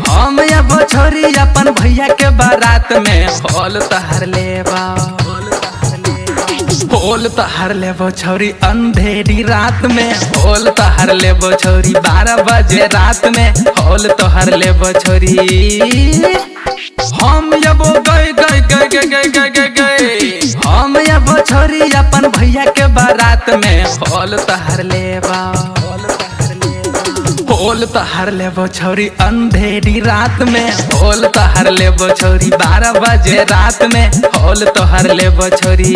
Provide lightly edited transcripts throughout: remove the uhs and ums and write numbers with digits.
हम अब छोरी अपन भैया के बारात में होल तहर लेबा होल तहर लेबो छोरी अंधेरी रात में होल तहर लेबो छोरी 12 बजे रात में होल तोहर लेबो छोरी। हम अब हम अब छोरी अपन भैया के बारात में होल तहर लेबा होल तहर लेबो छोरी अंधेरी रात में होल तहर लेबो छोरी 12 बजे रात में होल तोहर लेबो छोरी।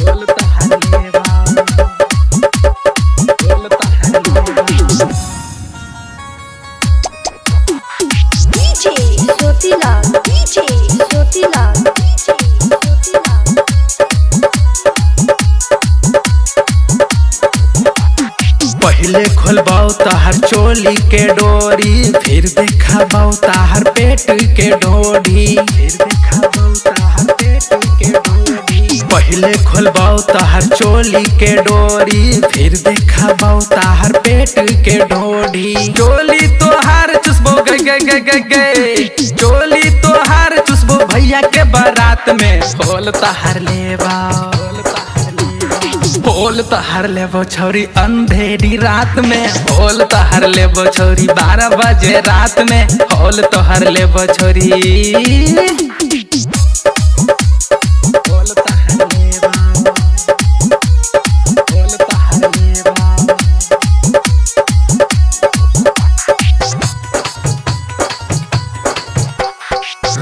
होल तहर लेबा होल तहर लेबा DJ Jyotilal DJ Jyotilal DJ Jyotilal. पहले खोलबाऊ तहर चोली के डोरी फिर देखाबाऊ तहर पेट के ढोढ़ी फिर देखाबाऊ तहर पेट के ढोढ़ी। पहले खोलबाऊ तहर चोली के डोरी फिर देखाबाऊ तहर पेट के ढोढ़ी। चोली तोहार चुसबो गे चोली तोहार चुसबो भैया के बारात में होल तहर लेबा होल तहर लेबो छोरी अंधेरी रात में होल तहर लेबो छोरी 12 बजे रात में होल तोहर लेबो छोरी। होल तहर लेबा होल तहर लेबा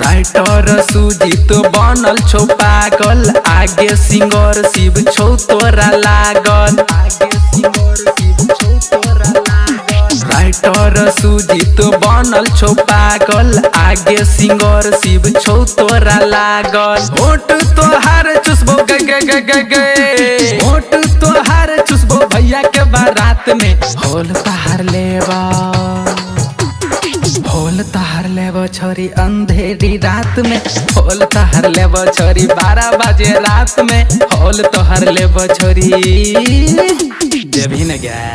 राइटर सुजीत बनल छौ पागल आगे सिंगर शिव छौ तोरा लागल आगे सिंगर शिव छौ तोरा लागल। राइटर सुजीत बनल छौ पागल आगे सिंगर शिव छौ तोरा लागल। होट तोहार चुसबो गे होट तोहार चुसबो भैया के बारात में होल तहर लेबा होल तहर लेबो छोरी अंधेरी रात में होल तहर लेबो छोरी 12 बजे रात में होल तोहर लेबो छोरी। जब ही न गया